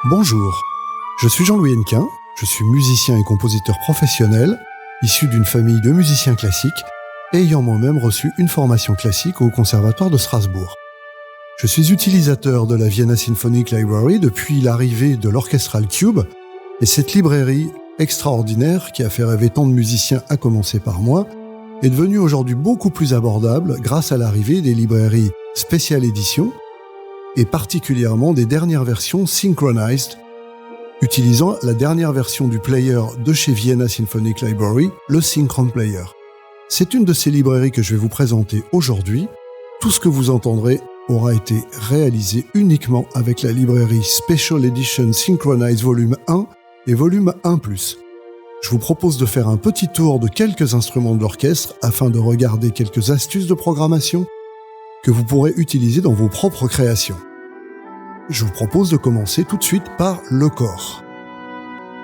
Bonjour, je suis Jean-Louis Hennequin, je suis musicien et compositeur professionnel, issu d'une famille de musiciens classiques, ayant moi-même reçu une formation classique au Conservatoire de Strasbourg. Je suis utilisateur de la Vienna Symphonic Library depuis l'arrivée de l'Orchestral Cube, et cette librairie extraordinaire qui a fait rêver tant de musiciens à commencer par moi, est devenue aujourd'hui beaucoup plus abordable grâce à l'arrivée des librairies Special Edition et particulièrement des dernières versions Synchronized, utilisant la dernière version du player de chez Vienna Symphonic Library, le Synchron Player. C'est une de ces librairies que je vais vous présenter aujourd'hui. Tout ce que vous entendrez aura été réalisé uniquement avec la librairie Special Edition Synchronized Volume 1 et Volume 1+. Je vous propose de faire un petit tour de quelques instruments de l'orchestre afin de regarder quelques astuces de programmation que vous pourrez utiliser dans vos propres créations. Je vous propose de commencer tout de suite par le corps.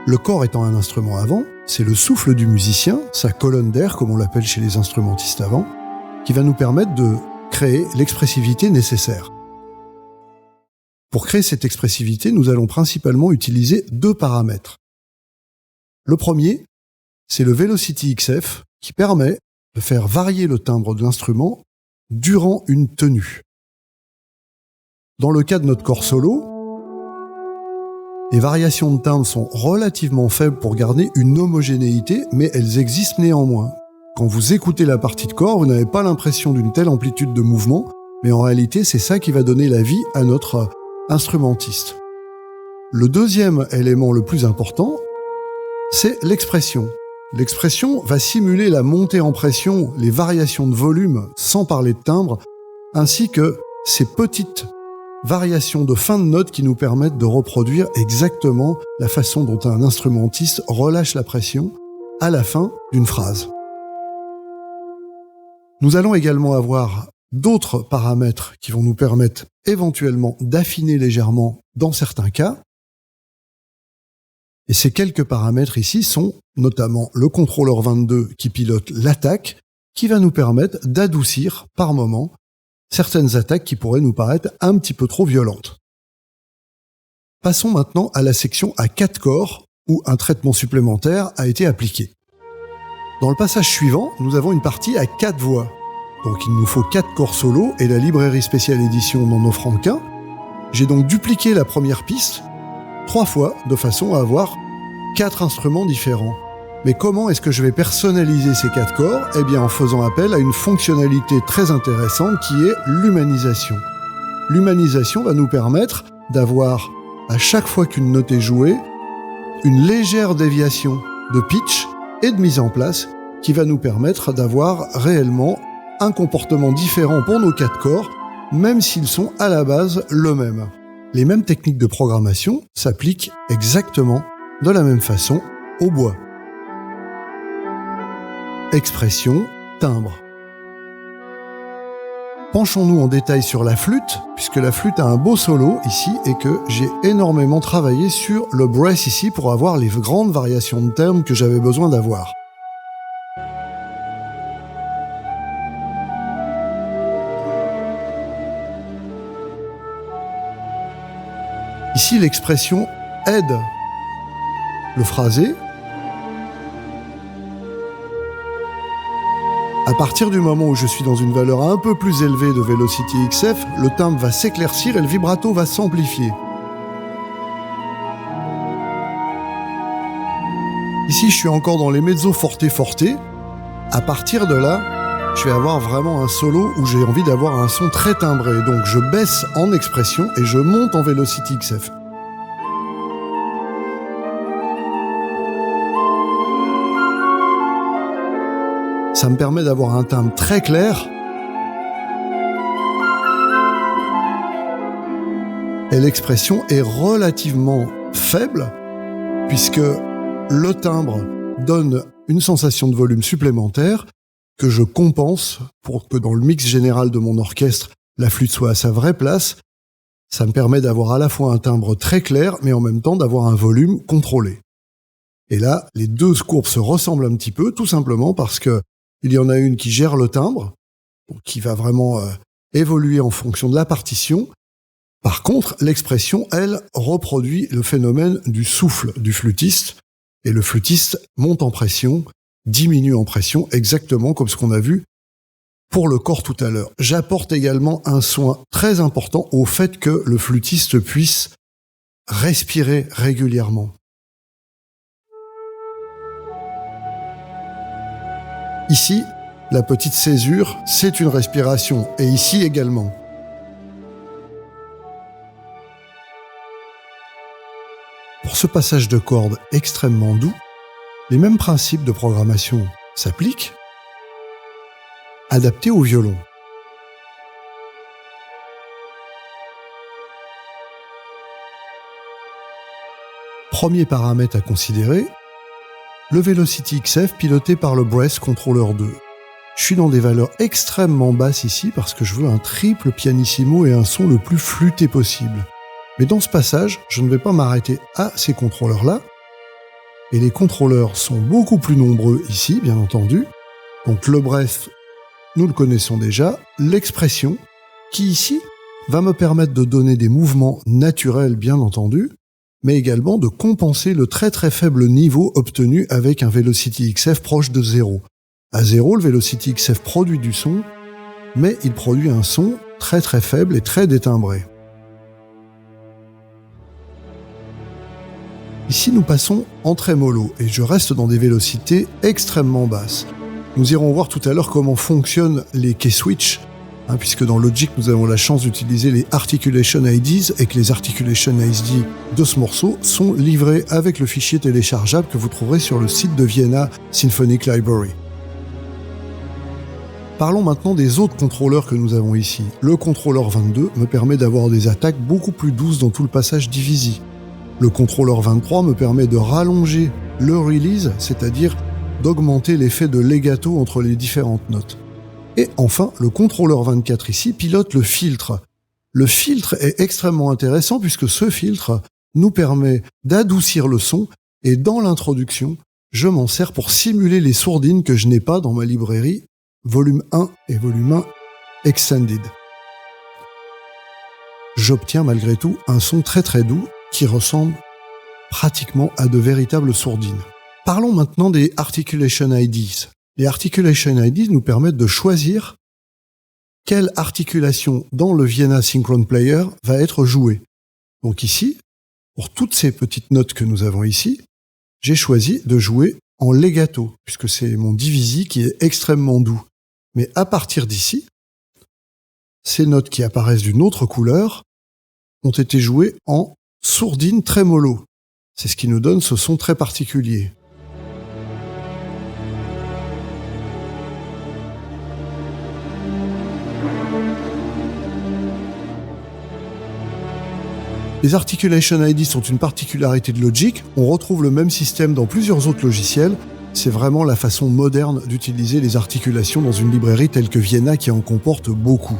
Le corps étant un instrument avant, c'est le souffle du musicien, sa colonne d'air comme on l'appelle chez les instrumentistes avant, qui va nous permettre de créer l'expressivité nécessaire. Pour créer cette expressivité, nous allons principalement utiliser deux paramètres. Le premier, c'est le Velocity XF qui permet de faire varier le timbre de l'instrument durant une tenue. Dans le cas de notre corps solo, les variations de timbre sont relativement faibles pour garder une homogénéité, mais elles existent néanmoins. Quand vous écoutez la partie de corps, vous n'avez pas l'impression d'une telle amplitude de mouvement, mais en réalité, c'est ça qui va donner la vie à notre instrumentiste. Le deuxième élément le plus important, c'est l'expression. L'expression va simuler la montée en pression, les variations de volume, sans parler de timbre, ainsi que ces petites variations de fin de note qui nous permettent de reproduire exactement la façon dont un instrumentiste relâche la pression à la fin d'une phrase. Nous allons également avoir d'autres paramètres qui vont nous permettre éventuellement d'affiner légèrement dans certains cas. Et ces quelques paramètres ici sont notamment le contrôleur 22 qui pilote l'attaque, qui va nous permettre d'adoucir par moment certaines attaques qui pourraient nous paraître un petit peu trop violentes. Passons maintenant à la section à 4 corps où un traitement supplémentaire a été appliqué. Dans le passage suivant, nous avons une partie à 4 voix. Donc il nous faut 4 corps solo et la librairie Special Edition n'en offrant qu'un. J'ai donc dupliqué la première piste 3 fois de façon à avoir 4 instruments différents. Mais comment est-ce que je vais personnaliser ces 4 corps ? Eh bien en faisant appel à une fonctionnalité très intéressante qui est l'humanisation. L'humanisation va nous permettre d'avoir, à chaque fois qu'une note est jouée, une légère déviation de pitch et de mise en place qui va nous permettre d'avoir réellement un comportement différent pour nos 4 corps, même s'ils sont à la base le même. Les mêmes techniques de programmation s'appliquent exactement de la même façon au bois. Expression, timbre. Penchons-nous en détail sur la flûte, puisque la flûte a un beau solo ici et que j'ai énormément travaillé sur le breath ici pour avoir les grandes variations de termes que j'avais besoin d'avoir. Ici, l'expression aide le phrasé. À partir du moment où je suis dans une valeur un peu plus élevée de Velocity XF, le timbre va s'éclaircir et le vibrato va s'amplifier. Ici, je suis encore dans les mezzo forte forte. À partir de là, je vais avoir vraiment un solo où j'ai envie d'avoir un son très timbré. Donc je baisse en expression et je monte en Velocity XF. Ça me permet d'avoir un timbre très clair et l'expression est relativement faible puisque le timbre donne une sensation de volume supplémentaire que je compense pour que dans le mix général de mon orchestre, la flûte soit à sa vraie place. Ça me permet d'avoir à la fois un timbre très clair mais en même temps d'avoir un volume contrôlé. Et là, les deux courbes se ressemblent un petit peu tout simplement parce que il y en a une qui gère le timbre, qui va vraiment évoluer en fonction de la partition, Par contre, l'expression, elle, reproduit le phénomène du souffle du flûtiste, et le flûtiste monte en pression, diminue en pression, exactement comme ce qu'on a vu pour le corps tout à l'heure. J'apporte également un soin très important au fait que le flûtiste puisse respirer régulièrement. Ici, la petite césure, c'est une respiration, et ici également. Pour ce passage de cordes extrêmement doux, les mêmes principes de programmation s'appliquent, adaptés au violon. Premier paramètre à considérer, le Velocity XF piloté par le Breath Controller 2. Je suis dans des valeurs extrêmement basses ici parce que je veux un triple pianissimo et un son le plus flûté possible. Mais dans ce passage, je ne vais pas m'arrêter à ces contrôleurs-là. Et les contrôleurs sont beaucoup plus nombreux ici, bien entendu. Donc le Breath, nous le connaissons déjà. L'expression, qui ici va me permettre de donner des mouvements naturels, bien entendu, mais également de compenser le très très faible niveau obtenu avec un Velocity XF proche de 0. À 0, le Velocity XF produit du son, mais il produit un son très très faible et très détimbré. Ici, nous passons en trémolo, et je reste dans des vélocités extrêmement basses. Nous irons voir tout à l'heure comment fonctionnent les K-Switch, puisque dans Logic, nous avons la chance d'utiliser les Articulation IDs et que les Articulation IDs de ce morceau sont livrés avec le fichier téléchargeable que vous trouverez sur le site de Vienna Symphonic Library. Parlons maintenant des autres contrôleurs que nous avons ici. Le contrôleur 22 me permet d'avoir des attaques beaucoup plus douces dans tout le passage Divisi. Le contrôleur 23 me permet de rallonger le release, c'est-à-dire d'augmenter l'effet de legato entre les différentes notes. Et enfin, le contrôleur 24 ici pilote le filtre. Le filtre est extrêmement intéressant puisque ce filtre nous permet d'adoucir le son et dans l'introduction, je m'en sers pour simuler les sourdines que je n'ai pas dans ma librairie volume 1 et volume 1 Extended. J'obtiens malgré tout un son très très doux qui ressemble pratiquement à de véritables sourdines. Parlons maintenant des Articulation IDs. Les Articulation IDs nous permettent de choisir quelle articulation dans le Vienna Synchron Player va être jouée. Donc ici, pour toutes ces petites notes que nous avons ici, j'ai choisi de jouer en legato, puisque c'est mon Divisi qui est extrêmement doux. Mais à partir d'ici, ces notes qui apparaissent d'une autre couleur ont été jouées en sourdine trémolo. C'est ce qui nous donne ce son très particulier. Les Articulation IDs sont une particularité de Logic. On retrouve le même système dans plusieurs autres logiciels. C'est vraiment la façon moderne d'utiliser les articulations dans une librairie telle que Vienna qui en comporte beaucoup.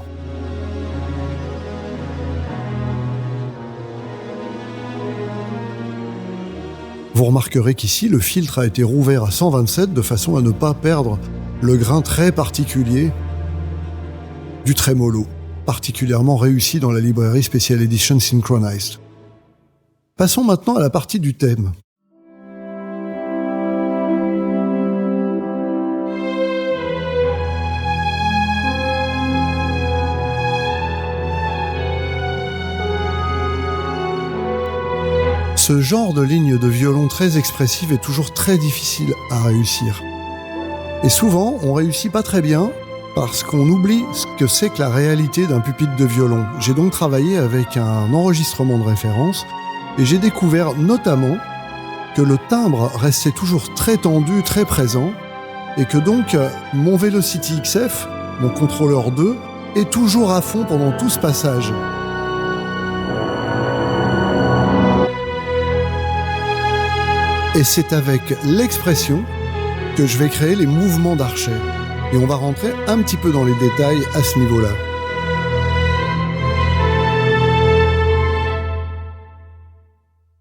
Vous remarquerez qu'ici, le filtre a été rouvert à 127 de façon à ne pas perdre le grain très particulier du trémolo, particulièrement réussi dans la librairie Special Edition Synchronized. Passons maintenant à la partie du thème. Ce genre de ligne de violon très expressive est toujours très difficile à réussir. Et souvent, on réussit pas très bien parce qu'on oublie ce que c'est que la réalité d'un pupitre de violon. J'ai donc travaillé avec un enregistrement de référence et j'ai découvert notamment que le timbre restait toujours très tendu, très présent, et que donc mon Velocity XF, mon contrôleur 2, est toujours à fond pendant tout ce passage. Et c'est avec l'expression que je vais créer les mouvements d'archet. Et on va rentrer un petit peu dans les détails à ce niveau-là.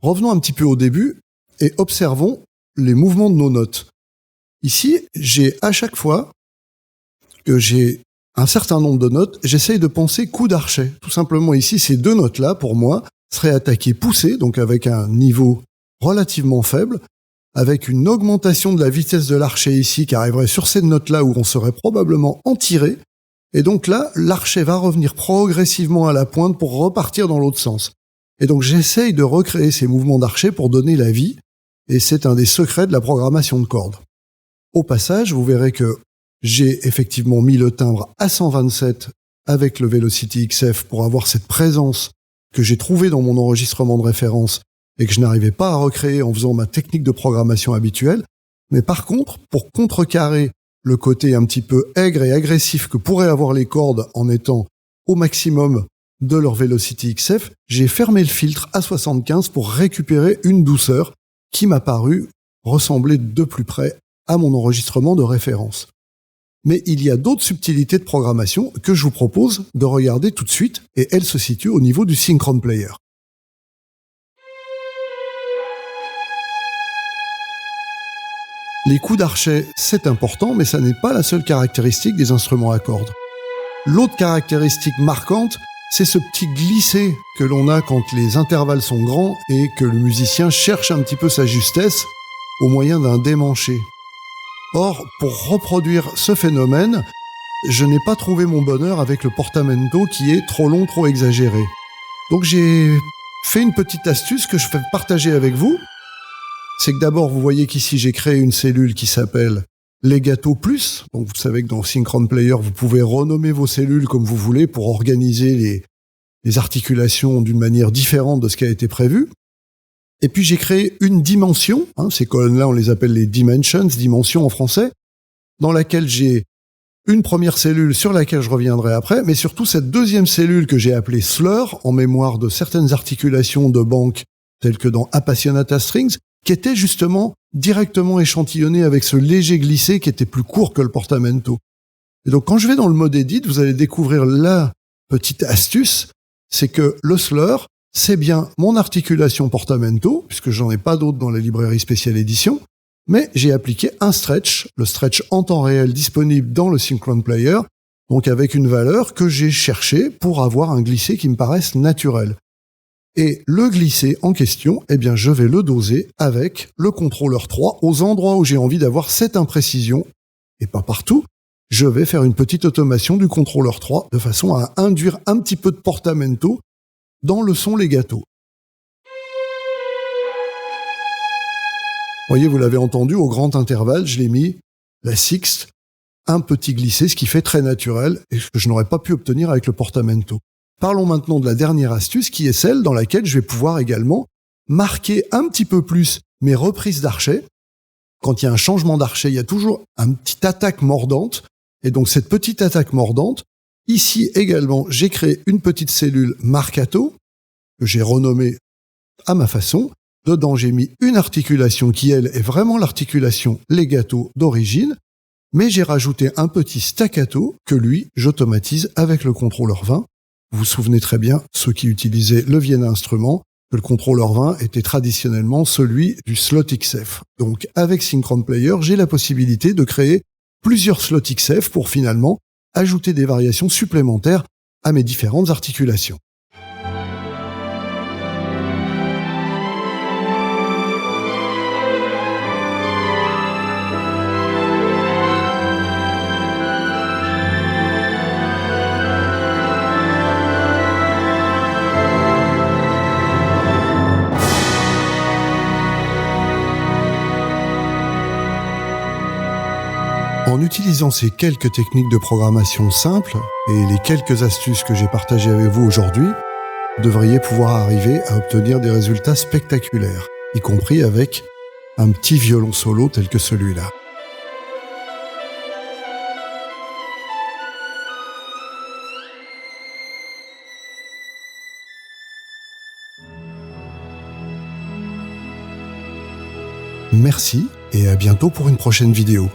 Revenons un petit peu au début et observons les mouvements de nos notes. Ici, j'ai à chaque fois que j'ai un certain nombre de notes, j'essaye de penser coup d'archet. Tout simplement ici, ces deux notes-là, pour moi, seraient attaquées poussées, donc avec un niveau relativement faible, avec une augmentation de la vitesse de l'archet ici qui arriverait sur cette note-là où on serait probablement en tiré. Et donc là, l'archet va revenir progressivement à la pointe pour repartir dans l'autre sens. Et donc j'essaye de recréer ces mouvements d'archet pour donner la vie, et c'est un des secrets de la programmation de cordes. Au passage, vous verrez que j'ai effectivement mis le timbre à 127 avec le Velocity XF pour avoir cette présence que j'ai trouvée dans mon enregistrement de référence et que je n'arrivais pas à recréer en faisant ma technique de programmation habituelle. Mais par contre, pour contrecarrer le côté un petit peu aigre et agressif que pourraient avoir les cordes en étant au maximum de leur Velocity XF, j'ai fermé le filtre à 75 pour récupérer une douceur qui m'a paru ressembler de plus près à mon enregistrement de référence. Mais il y a d'autres subtilités de programmation que je vous propose de regarder tout de suite, et elles se situent au niveau du Synchron Player. Les coups d'archet, c'est important, mais ça n'est pas la seule caractéristique des instruments à cordes. L'autre caractéristique marquante, c'est ce petit glissé que l'on a quand les intervalles sont grands et que le musicien cherche un petit peu sa justesse au moyen d'un démanché. Or, pour reproduire ce phénomène, je n'ai pas trouvé mon bonheur avec le portamento qui est trop long, trop exagéré. Donc j'ai fait une petite astuce que je vais partager avec vous. C'est que d'abord, vous voyez qu'ici, j'ai créé une cellule qui s'appelle Legato Plus. Donc, vous savez que dans Synchron Player, vous pouvez renommer vos cellules comme vous voulez pour organiser les articulations d'une manière différente de ce qui a été prévu. Et puis, j'ai créé une dimension. Ces colonnes-là, on les appelle les dimensions, dimensions en français, dans laquelle j'ai une première cellule sur laquelle je reviendrai après, mais surtout cette deuxième cellule que j'ai appelée Slur, en mémoire de certaines articulations de banque, telles que dans Appassionata Strings, qui était justement directement échantillonné avec ce léger glissé qui était plus court que le portamento. Et donc quand je vais dans le mode edit, vous allez découvrir la petite astuce, c'est que le slur, c'est bien mon articulation portamento, puisque j'en ai pas d'autre dans la librairie spéciale édition, mais j'ai appliqué un stretch, le stretch en temps réel disponible dans le Synchron Player, donc avec une valeur que j'ai cherchée pour avoir un glissé qui me paraisse naturel. Et le glissé en question, eh bien, je vais le doser avec le contrôleur 3 aux endroits où j'ai envie d'avoir cette imprécision, et pas partout. Je vais faire une petite automation du contrôleur 3 de façon à induire un petit peu de portamento dans le son legato. Voyez, vous l'avez entendu, au grand intervalle, je l'ai mis la sixte, un petit glissé, ce qui fait très naturel et ce que je n'aurais pas pu obtenir avec le portamento. Parlons maintenant de la dernière astuce qui est celle dans laquelle je vais pouvoir également marquer un petit peu plus mes reprises d'archet. Quand il y a un changement d'archet, il y a toujours une petite attaque mordante. Et donc cette petite attaque mordante, ici également, j'ai créé une petite cellule marcato que j'ai renommée à ma façon. Dedans, j'ai mis une articulation qui, elle, est vraiment l'articulation legato d'origine. Mais j'ai rajouté un petit staccato que, lui, j'automatise avec le contrôleur 20. Vous vous souvenez très bien, ceux qui utilisaient le Vienna Instrument, que le contrôleur 20 était traditionnellement celui du slot XF. Donc, avec Synchron Player, j'ai la possibilité de créer plusieurs slots XF pour finalement ajouter des variations supplémentaires à mes différentes articulations. En utilisant ces quelques techniques de programmation simples et les quelques astuces que j'ai partagées avec vous aujourd'hui, vous devriez pouvoir arriver à obtenir des résultats spectaculaires, y compris avec un petit violon solo tel que celui-là. Merci et à bientôt pour une prochaine vidéo.